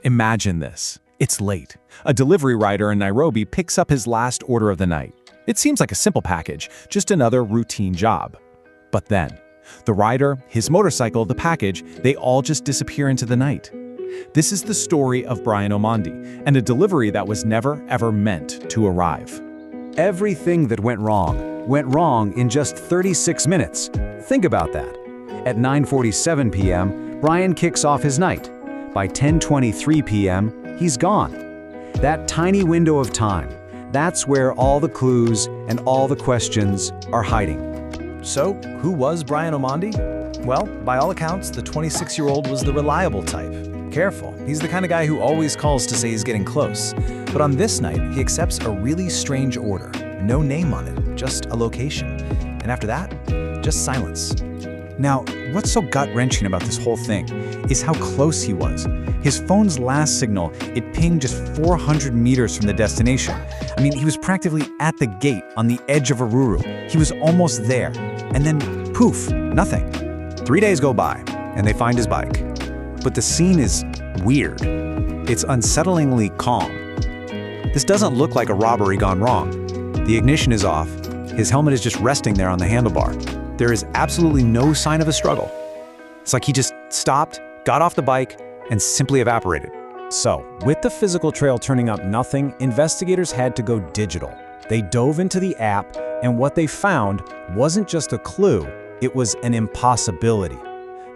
Imagine this. It's late. A delivery rider in Nairobi picks up his last order of the night. It seems like a simple package, just another routine job. But then, the rider, his motorcycle, the package, they all just disappear into the night. This is the story of Brian Omondi, and a delivery that was never, ever meant to arrive. Everything that went wrong in just 36 minutes. Think about that. At 9:47 p.m., Brian kicks off his night. By 10:23 p.m., he's gone. That tiny window of time, that's where all the clues and all the questions are hiding. So, who was Brian Omondi? Well, by all accounts, the 26-year-old was the reliable type. Careful, he's the kind of guy who always calls to say he's getting close. But on this night, he accepts a really strange order. No name on it, just a location. And after that, just silence. Now, what's so gut-wrenching about this whole thing is how close he was. His phone's last signal, it pinged just 400 meters from the destination. I mean, he was practically at the gate on the edge of Aruru. He was almost there. And then, poof, nothing. 3 days go by, and they find his bike. But the scene is weird. It's unsettlingly calm. This doesn't look like a robbery gone wrong. The ignition is off. His helmet is just resting there on the handlebar. There is absolutely no sign of a struggle. It's like he just stopped, got off the bike, and simply evaporated. So, with the physical trail turning up nothing, investigators had to go digital. They dove into the app, and what they found wasn't just a clue, it was an impossibility.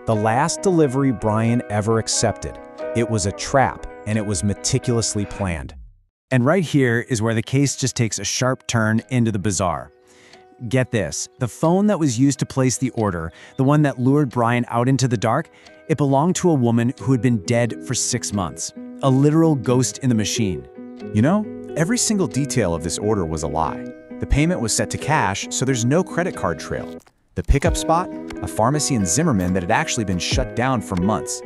The last delivery Brian ever accepted. It was a trap, and it was meticulously planned. And right here is where the case just takes a sharp turn into the bizarre. Get this, the phone that was used to place the order, the one that lured Brian out into the dark, it belonged to a woman who had been dead for 6 months. A literal ghost in the machine. You know, every single detail of this order was a lie. The payment was set to cash, so there's no credit card trail. The pickup spot? A pharmacy in Zimmerman that had actually been shut down for months.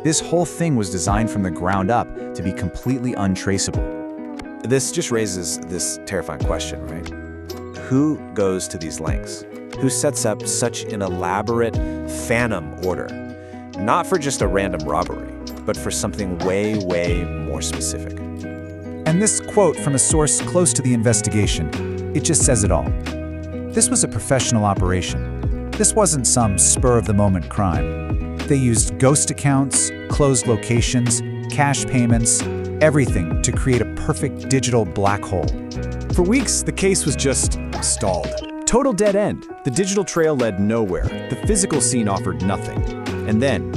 This whole thing was designed from the ground up to be completely untraceable. This just raises this terrifying question, right? Who goes to these lengths? Who sets up such an elaborate phantom order? Not for just a random robbery, but for something way, way more specific. And this quote from a source close to the investigation, it just says it all. This was a professional operation. This wasn't some spur-of-the-moment crime. They used ghost accounts, closed locations, cash payments, everything to create a perfect digital black hole. For weeks, the case was just stalled. Total dead end. The digital trail led nowhere. The physical scene offered nothing. And then,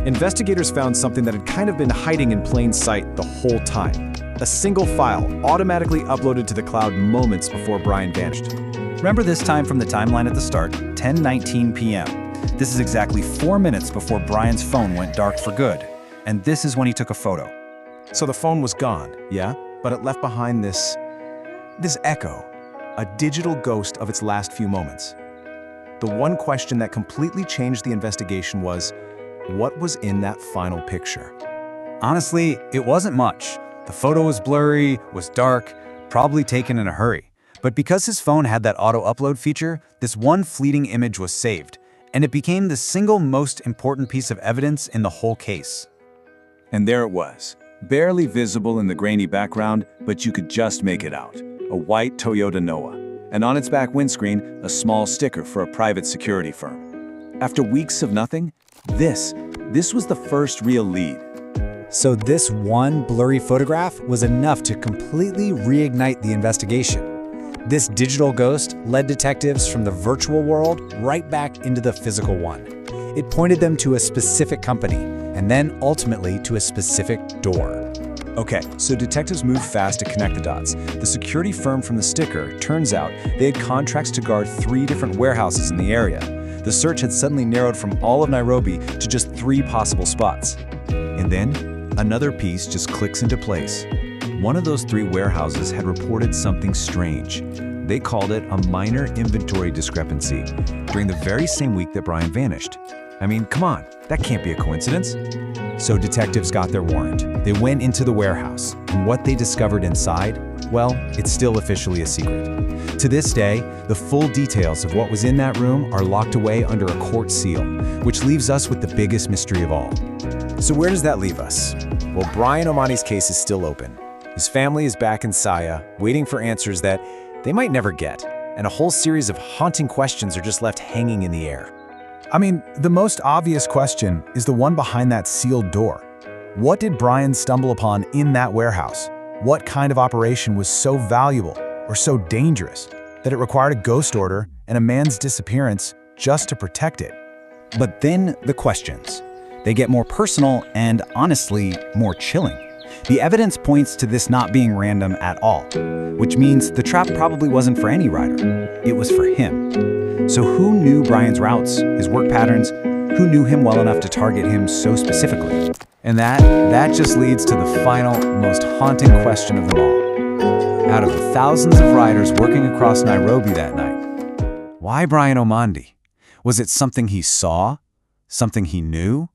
investigators found something that had kind of been hiding in plain sight the whole time. A single file automatically uploaded to the cloud moments before Brian vanished. Remember this time from the timeline at the start, 10:19 p.m. This is exactly 4 minutes before Brian's phone went dark for good. And this is when he took a photo. So the phone was gone, yeah? But it left behind this echo, a digital ghost of its last few moments. The one question that completely changed the investigation was, what was in that final picture? Honestly, it wasn't much. The photo was blurry, was dark, probably taken in a hurry. But because his phone had that auto-upload feature, this one fleeting image was saved, and it became the single most important piece of evidence in the whole case. And there it was, barely visible in the grainy background, but you could just make it out. A white Toyota Noah, and on its back windscreen, a small sticker for a private security firm. After weeks of nothing, this was the first real lead. So this one blurry photograph was enough to completely reignite the investigation. This digital ghost led detectives from the virtual world right back into the physical one. It pointed them to a specific company, and then ultimately to a specific door. Okay, so detectives moved fast to connect the dots. The security firm from the sticker, turns out, they had contracts to guard 3 different warehouses in the area. The search had suddenly narrowed from all of Nairobi to just 3 possible spots. And then, another piece just clicks into place. One of those 3 warehouses had reported something strange. They called it a minor inventory discrepancy during the very same week that Brian vanished. I mean, come on, that can't be a coincidence. So detectives got their warrant. They went into the warehouse, and what they discovered inside, well, it's still officially a secret. To this day, the full details of what was in that room are locked away under a court seal, which leaves us with the biggest mystery of all. So where does that leave us? Well, Brian Omondi's case is still open. His family is back in Saya, waiting for answers that they might never get, and a whole series of haunting questions are just left hanging in the air. I mean, the most obvious question is the one behind that sealed door. What did Brian stumble upon in that warehouse? What kind of operation was so valuable or so dangerous that it required a ghost order and a man's disappearance just to protect it? But then the questions. They get more personal and, honestly, more chilling. The evidence points to this not being random at all, which means the trap probably wasn't for any rider. It was for him. So who knew Brian's routes, his work patterns? Who knew him well enough to target him so specifically? And that just leads to the final, most haunting question of them all. Out of the thousands of riders working across Nairobi that night, why Brian Omondi? Was it something he saw? Something he knew?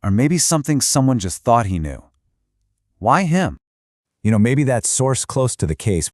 Or maybe something someone just thought he knew? Why him? You know, maybe that source close to the case